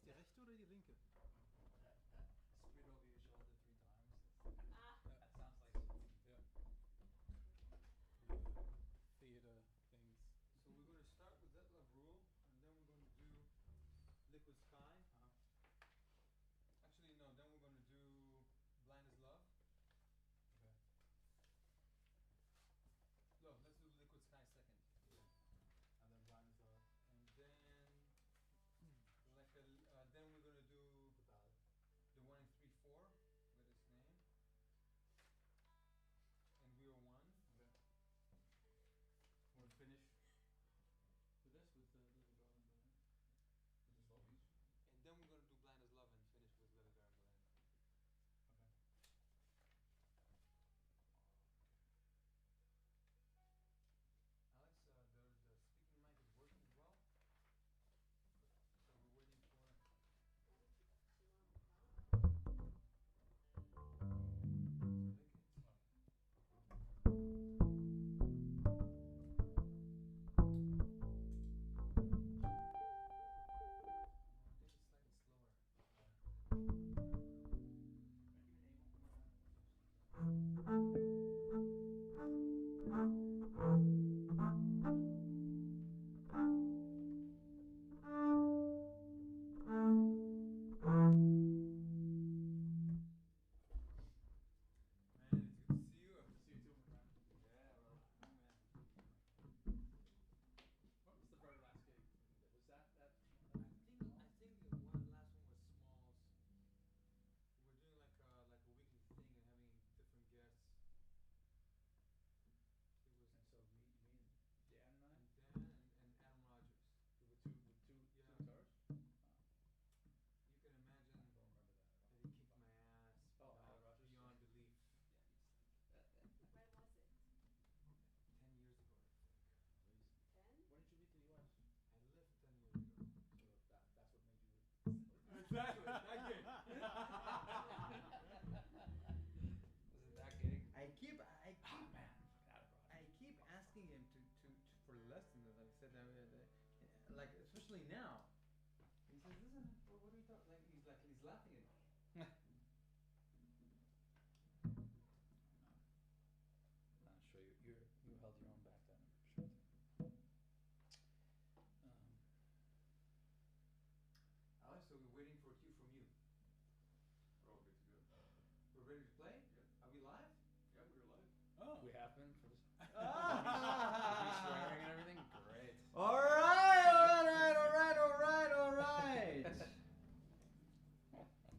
die rechte oder die linke? Spread over your shoulder 3 times. That sounds like something. Yeah. Theater things. So we're going to start with that love rule, and then we're going to do Liquid Sky. Actually, no. Then we're going to do Blind as Love. Okay. No, let's do Liquid Sky second. And then blind as love. And then, then we're going to do The ballad. the 1 and 3 4 with its name. And We Are One. Okay. We'll finish with this, with the Little Girl in Berlin. With the slow piece. And then we're going to do Blind as Love and finish with Little Girl in Berlin. Okay. Alex, the speaking mic is working well. So we're waiting for. Take it slightly slower. Man, it's good to see you. See you too, my friend. Yeah, well, Oh, man. What was the very last gig? Was that I think the last one was Smalls. We're doing like a weekly thing and having different guests. It was And so me and Dan and I, and Dan and Adam Rogers. with two Yeah. guitars. You can imagine I don't remember that at all. that he kicked my ass Oh, Adam Rogers? beyond belief. Yeah, he's When was it? 10 years ago, I think. crazy. 10? When did you leave the U.S.? I left 10 years ago. So that's what made you. Exactly, that gig. Was it that gig? I keep Oh man, Adam Rogers. I keep asking him to for lessons. As I said, like especially now. He says, "Listen, what are you talking?" Like he's laughing at me. I'm sure you held your own back then. I'm sure. Alex, so we're waiting for a cue from you. We're all good to go. We're ready to play. Yeah. Are we live? Yeah, we're live. Oh. We have been for this. Ah! Swearing and everything. Great. All right, all right, all right, all right, all right. Oh shit.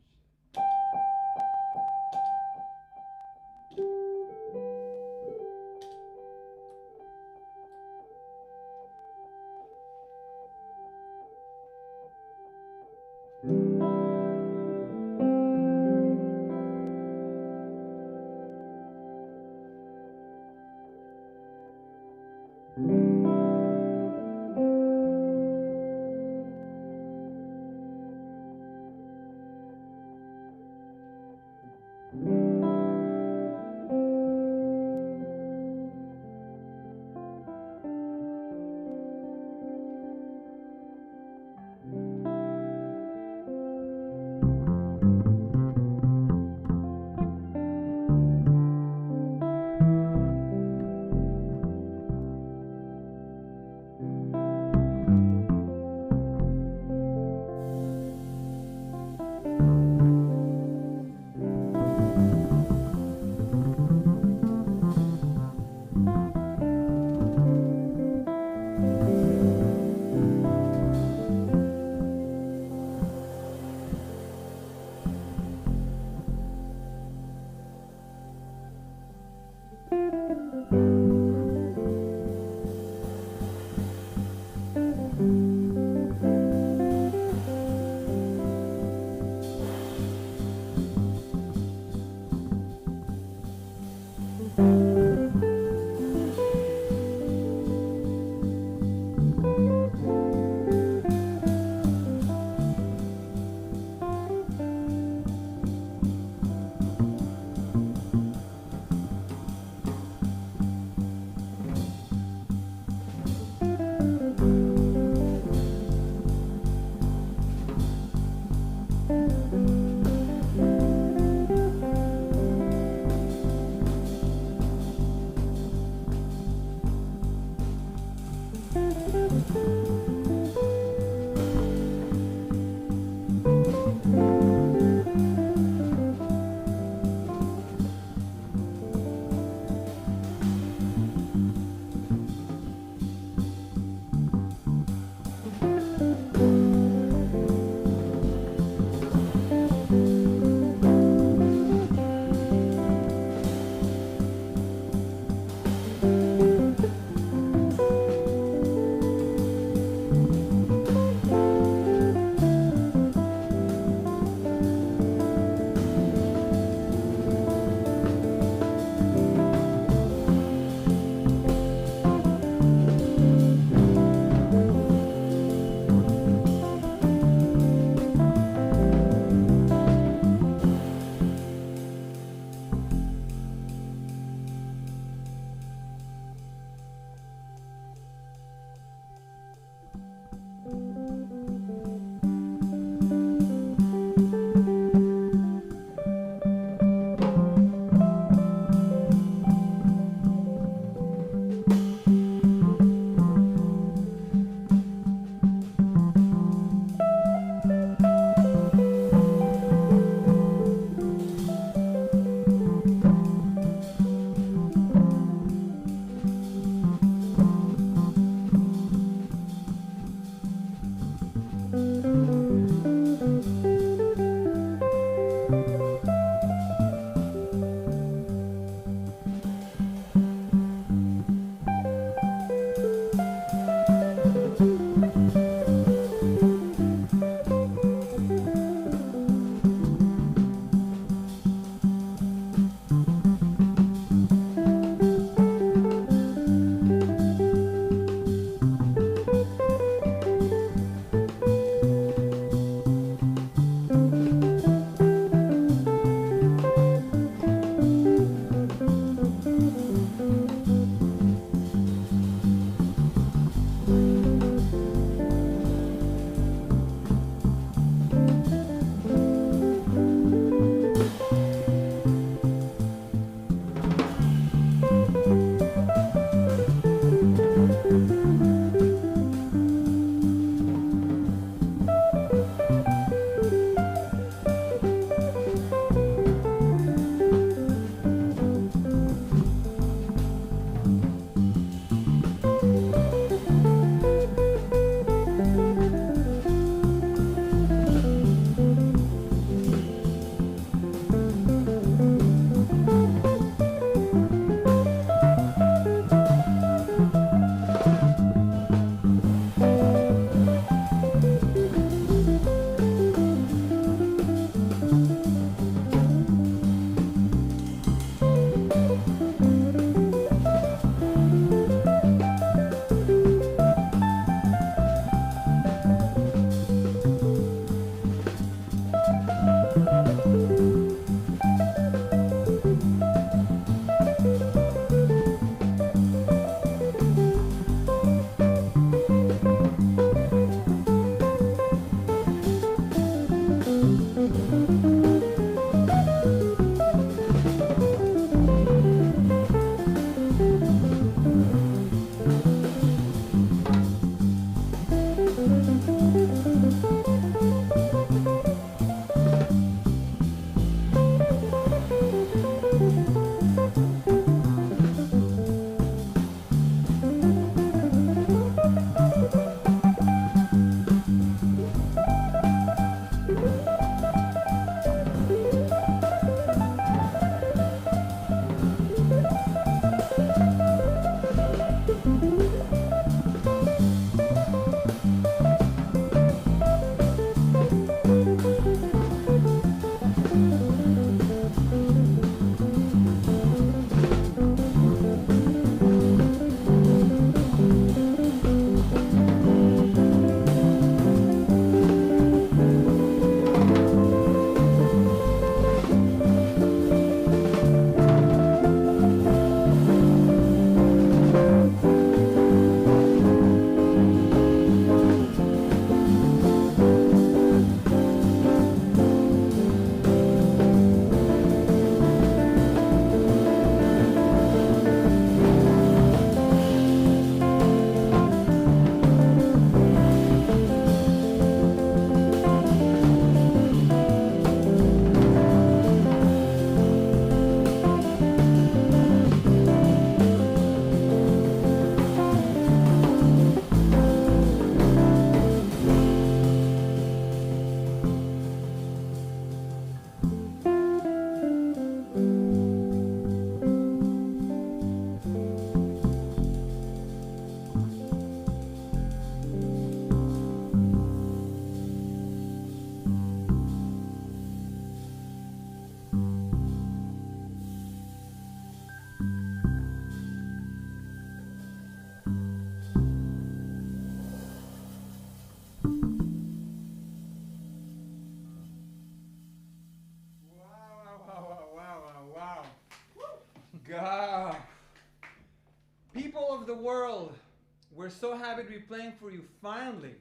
We're so happy to be playing for you finally.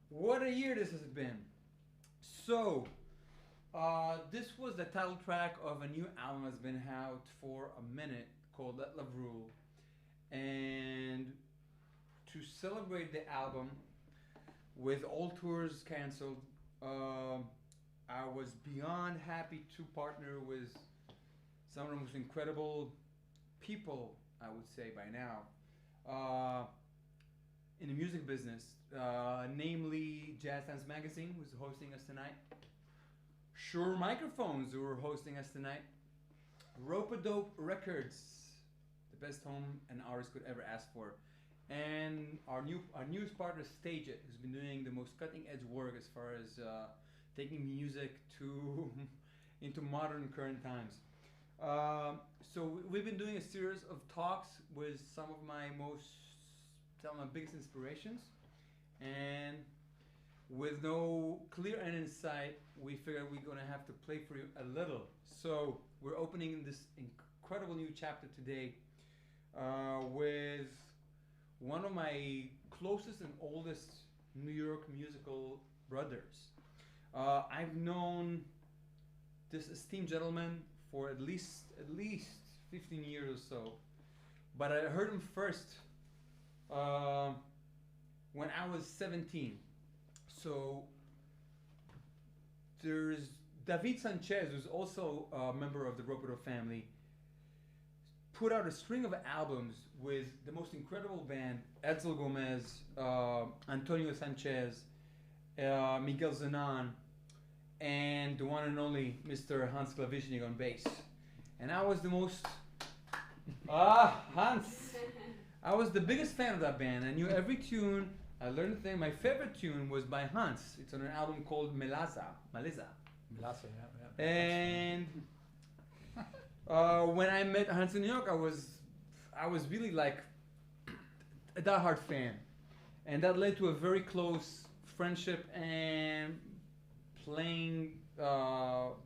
What a year this has been. So, this was the title track of a new album that's been out for a minute called Let Love Rule. And to celebrate the album, with all tours cancelled, I was beyond happy to partner with some of the most incredible people, I would say by now, in the music business, namely Jazz Dance Magazine, who's hosting us tonight, Shure Microphones, who are hosting us tonight, Rope-A-Dope Records, the best home an artist could ever ask for, and our newest partner, Stage It, who's been doing the most cutting edge work as far as taking music to into modern current times. So we've been doing a series of talks with some of some of my biggest inspirations, and with no clear end in sight, we figured we're gonna have to play for you a little. So we're opening this incredible new chapter today with one of my closest and oldest New York musical brothers. I've known this esteemed gentleman for at least 15 years or so, but I heard him first when I was 17. So there's David Sanchez, who's also a member of the Rope-A-Dope family, put out a string of albums with the most incredible band, Edsel Gomez, Antonio Sanchez, Miguel Zenon, and the one and only Mr. Hans Glawischnig on bass. And I was the most... Hans! I was the biggest fan of that band. I knew every tune. I learned the thing. My favorite tune was by Hans. It's on an album called Meliza. And when I met Hans in New York, I was really like a diehard fan, and that led to a very close friendship and playing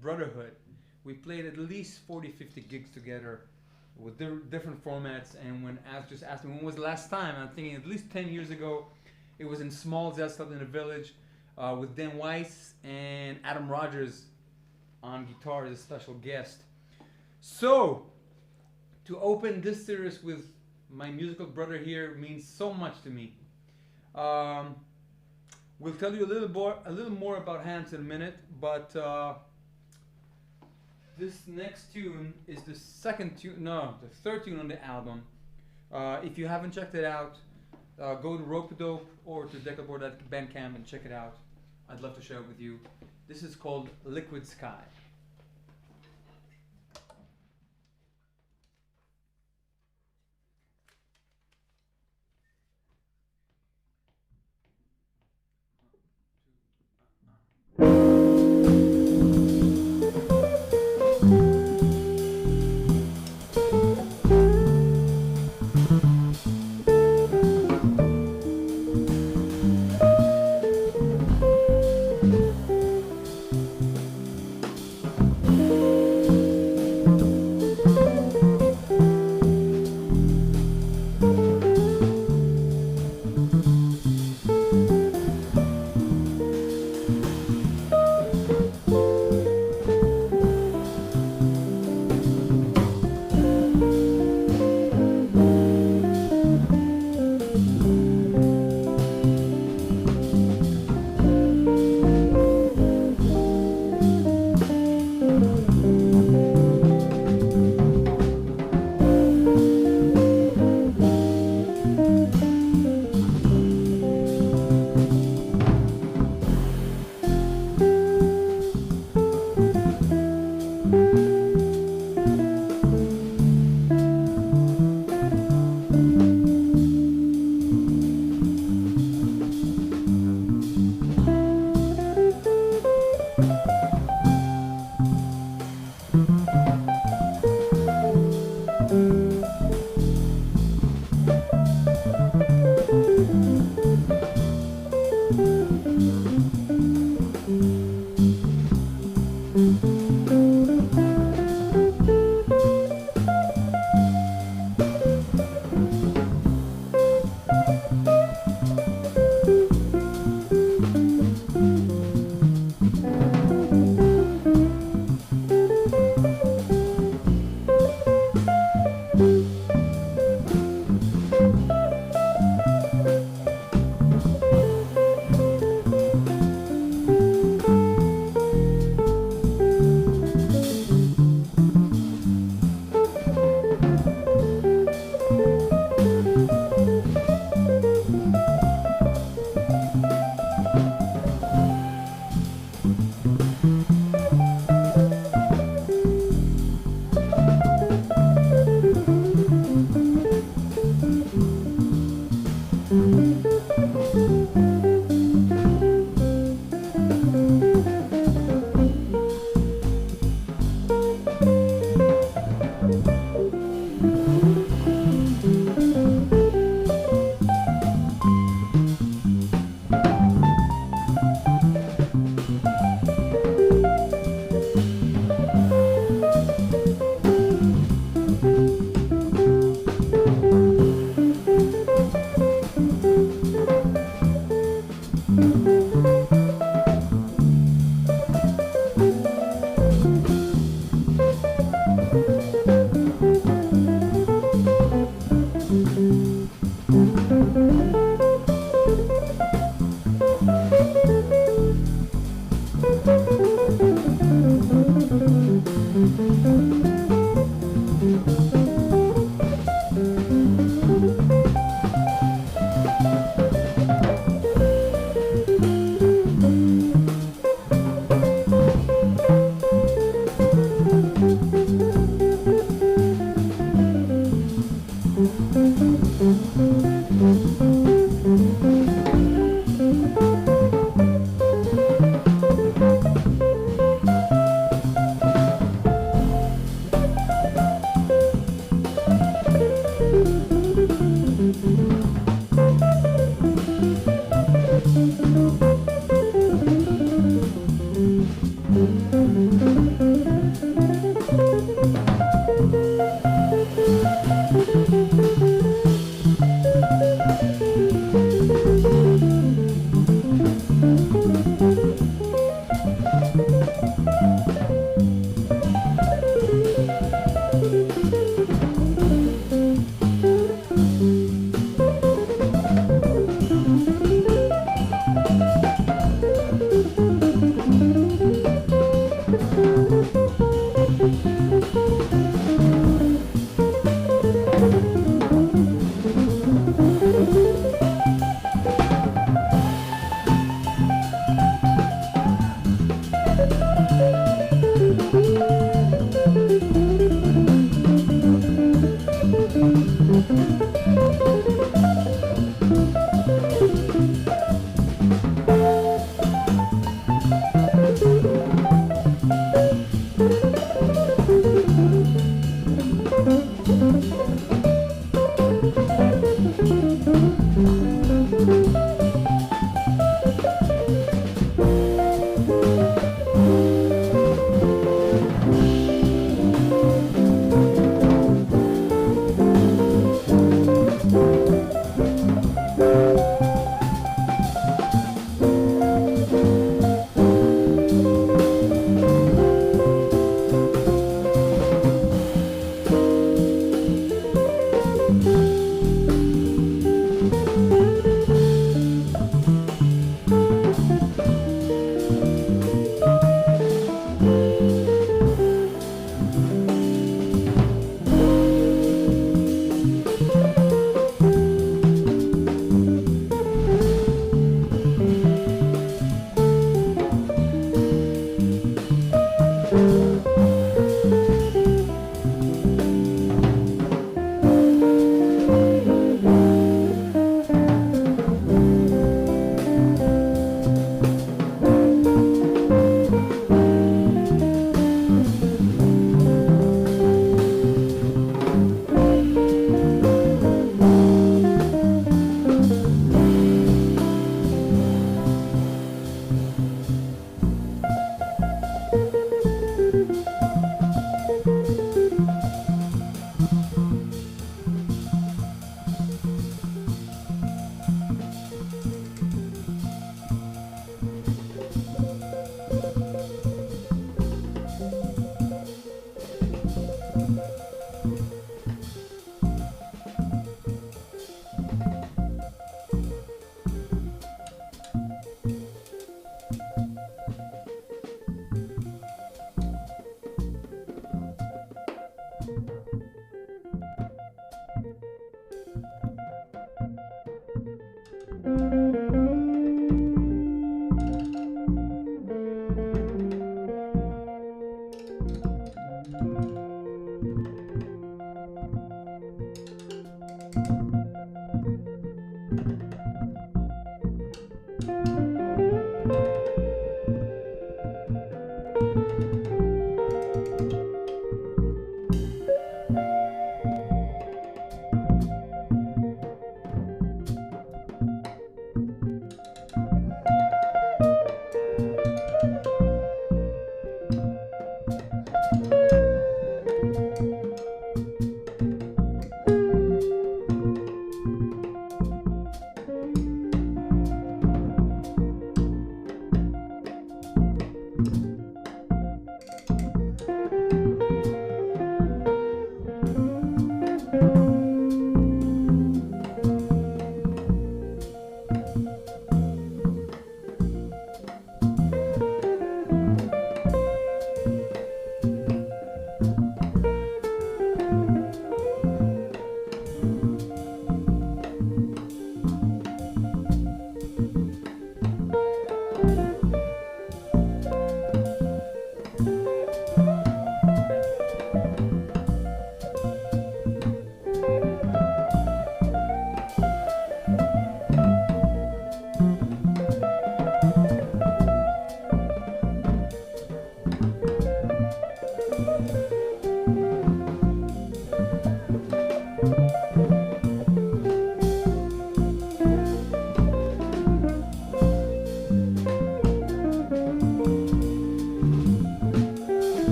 brotherhood. We played at least 40-50 gigs together with different formats, and when Ash just asked me when was the last time, I'm thinking at least 10 years ago. It was in small jazz club in the village with Dan Weiss and Adam Rogers on guitar as a special guest. So, to open this series with my musical brother here means so much to me. We'll tell you a little more about Hans in a minute, but this next tune is the third tune on the album. If you haven't checked it out, go to Rope-A-Dope or to dekelbor.bandcamp and check it out. I'd love to share it with you. This is called Liquid Sky.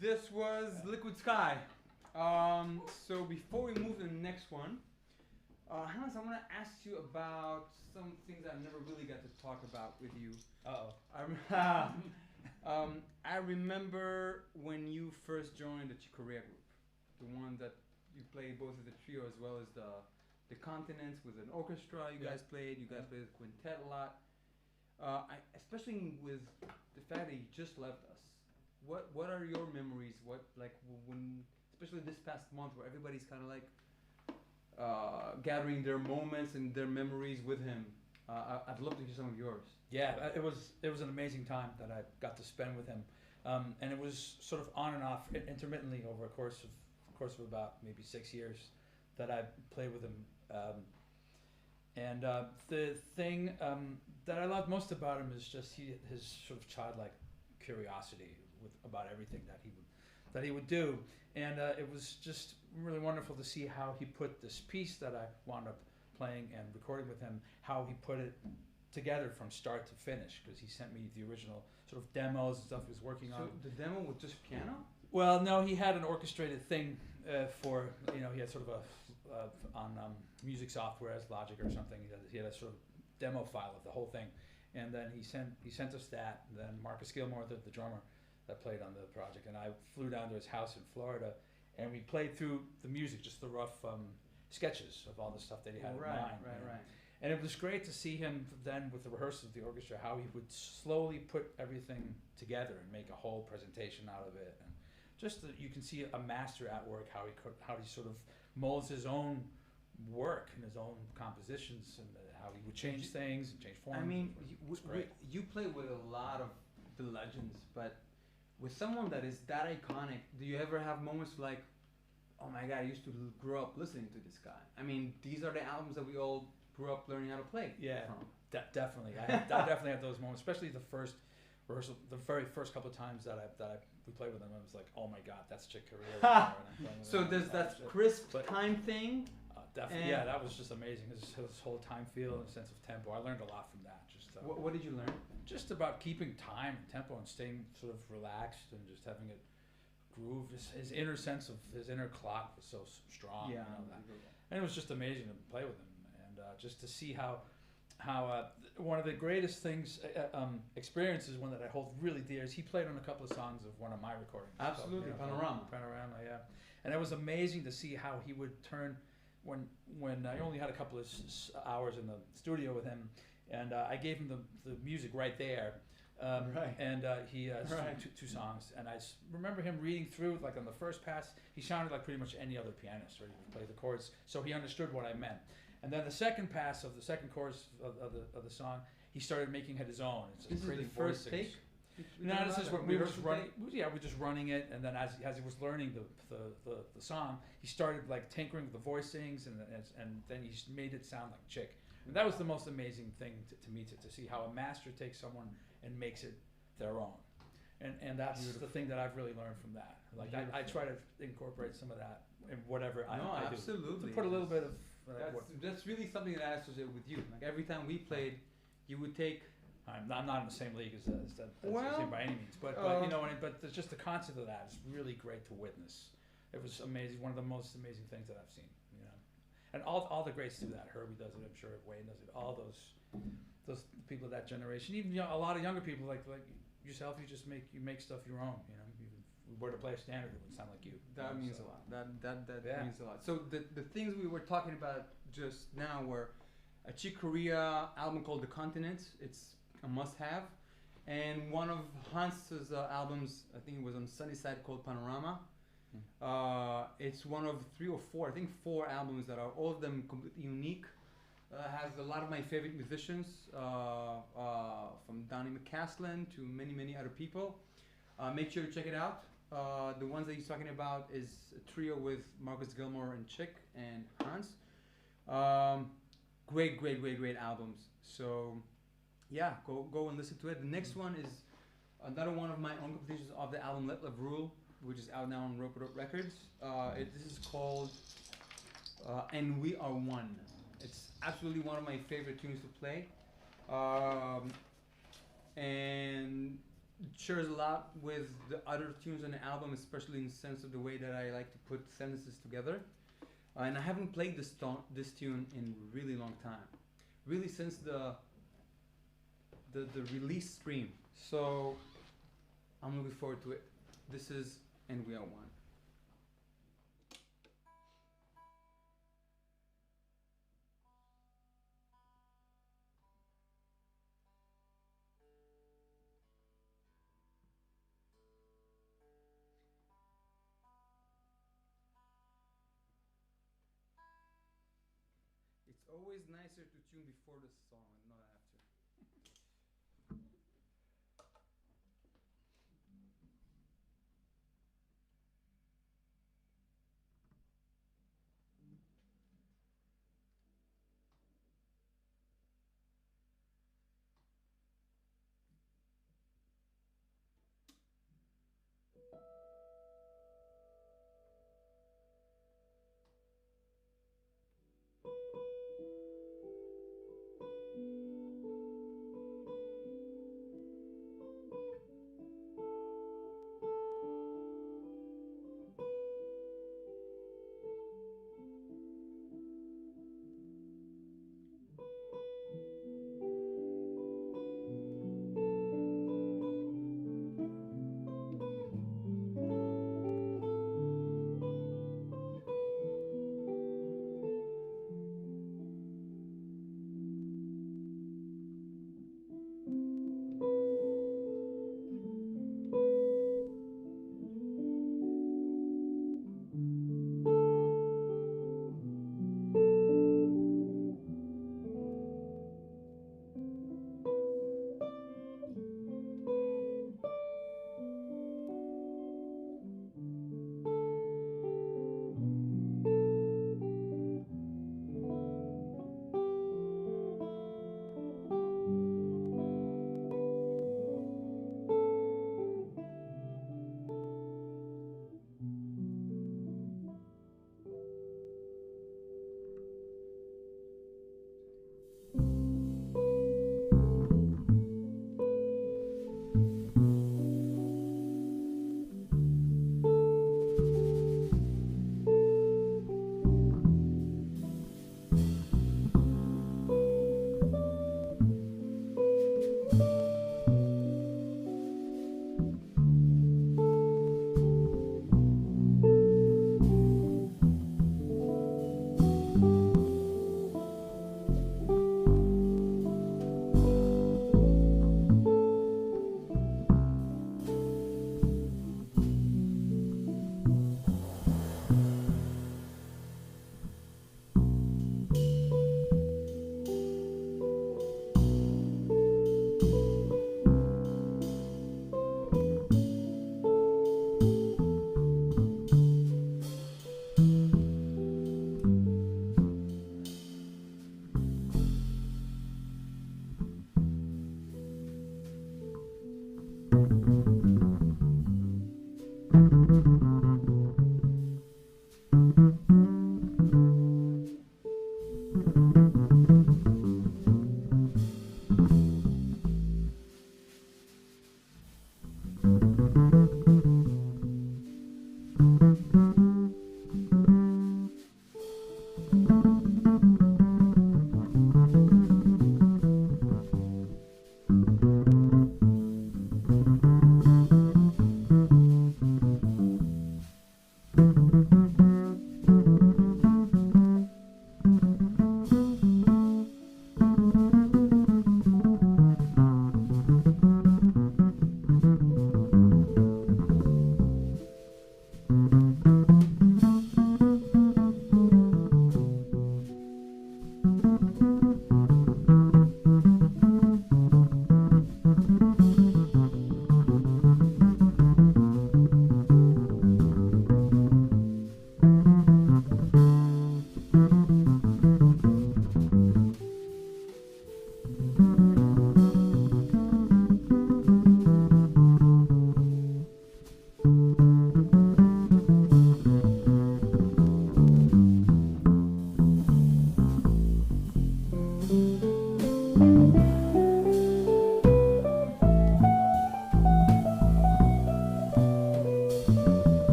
This was Liquid Sky. So before we move to the next one, Hans, I want to ask you about some things I never really got to talk about with you. I remember when you first joined the Chicorea group, the one that you played both as the trio as well as the Continents with an orchestra. You guys played. You guys played with quintet a lot. Especially with the fact that you just left us. What are your memories? When, especially this past month, where everybody's kind of like gathering their moments and their memories with him. I'd love to hear some of yours. Yeah, it was an amazing time that I got to spend with him, and it was sort of on and off intermittently over a course of about maybe 6 years that I played with him. And the thing that I loved most about him is just his sort of childlike curiosity about everything that he would do, and it was just really wonderful to see how he put this piece that I wound up playing and recording with him, how he put it together from start to finish, because he sent me the original sort of demos and stuff he was working on. So the demo with just piano? Well, no, he had an orchestrated thing for, he had sort of on music software as Logic or something. He had a sort of demo file of the whole thing, and then he sent us that. And then Marcus Gilmore, the drummer, that played on the project, and I flew down to his house in Florida, and we played through the music, just the rough sketches of all the stuff that he had in mind. you know. And it was great to see him then with the rehearsals of the orchestra, how he would slowly put everything together and make a whole presentation out of it. And just that you can see a master at work, how he sort of molds his own work and his own compositions, and how he would change things and change forms. I mean, It's great. you play with a lot of the legends, but with someone that is that iconic, do you ever have moments like, oh my God, I used to grow up listening to this guy? I mean, these are the albums that we all grew up learning how to play Yeah. from. Definitely, I definitely have those moments, especially the first rehearsal, the very first couple of times we played with him. I was like, oh my God, that's Chick Corea. So there's that crisp time thing. Definitely, yeah, that was just amazing. His whole time feel and sense of tempo. I learned a lot from that. Just What did you learn? just about keeping time and tempo and staying sort of relaxed and just having it groove. His inner sense of his inner clock was so strong. You know, and it was just amazing to play with him, and just to see how one of the greatest things experiences, one that I hold really dear, is he played on a couple of songs of one of my recordings. Absolutely, So, Panorama, yeah. And it was amazing to see how he would turn when I only had a couple of hours in the studio with him, and I gave him the music right there. Right. And he has two songs, and I remember him reading through, like on the first pass, he sounded like pretty much any other pianist, right? He would play the chords, so he understood what I meant. And then the second pass of the second chorus of the song, he started making it his own. It's This is the creating first voicings. take? No, this is what we were just running. Yeah, we were just running it, and then as he was learning the song, he started like tinkering with the voicings, and then he made it sound like Chick. And that was the most amazing thing to me to see how a master takes someone and makes it their own. And that's the thing that I've really learned from that. Like I try to incorporate some of that in whatever I do. Absolutely. To put a little bit of that's really something that I associate with you. Like every time we played, you would take. I'm not in the same league as Well, him by any means, but you know, but there's just the concept of that is really great to witness. It was amazing, one of the most amazing things that I've seen, you know. And all the greats do that. Herbie does it, I'm sure. Wayne does it. All those people of that generation, even a lot of younger people like yourself. You make stuff your own. You know, if we were to play a standard, it would sound like you. That means a lot. That means a lot. So the things we were talking about just now were a Chick Corea album called The Continent. It's a must-have, and one of Hans's albums, I think it was on Sunnyside, called Panorama. It's one of 3 or 4, I think 4 albums that are all of them completely unique. Has a lot of my favorite musicians, from Donnie McCaslin to many other people. Make sure to check it out. The ones that he's talking about is a trio with Marcus Gilmore and Chick and Hans. Great albums. So yeah, go and listen to it. The next one is another one of my own compositions of the album Let Love Rule, which is out now on Rope It Up Records. This is called And We Are One. It's absolutely one of my favorite tunes to play, and it shares a lot with the other tunes on the album, especially in the sense of the way that I like to put sentences together. And I haven't played this tune in a really long time, really since the release stream. So I'm looking forward to it. This is And We Are One. It's always nicer to tune before the song and not after.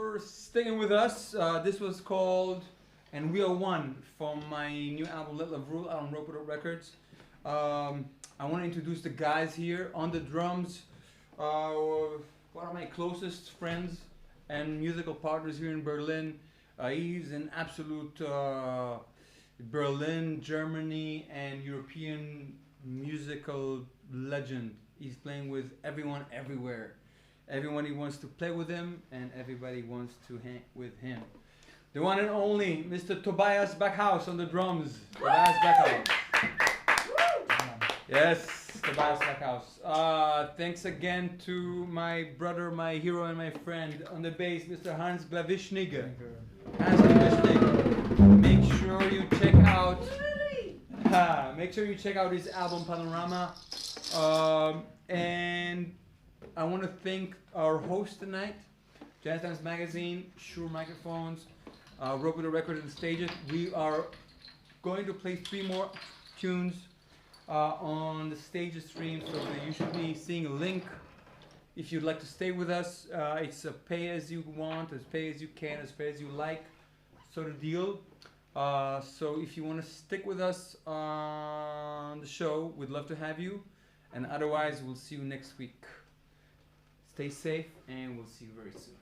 for sticking with us. This was called "And We Are One" from my new album "Let Love Rule" out on Rope It Up Records. I want to introduce the guys here on the drums. One of my closest friends and musical partners here in Berlin. He's an absolute Berlin, Germany, and European musical legend. He's playing with everyone everywhere. Everybody wants to play with him, and everybody wants to hang with him. The one and only Mr. Tobias Backhaus on the drums. Tobias Backhaus. Yes, Tobias Backhaus. Thanks again to my brother, my hero, and my friend on the bass, Mr. Hans Glawischnig. Hans Glawischnig. Make sure you check out. Make sure you check out his album Panorama. And I want to thank our host tonight, Jazz Dance Magazine, Shure Microphones, Rope It Up Records, and Stage It. We are going to play 3 more tunes on the Stage It stream, so you should be seeing a link if you'd like to stay with us. It's a pay as you want, as pay as you can, as pay as you like sort of deal. So if you want to stick with us on the show, we'd love to have you. And otherwise, we'll see you next week. Stay safe, and we'll see you very soon.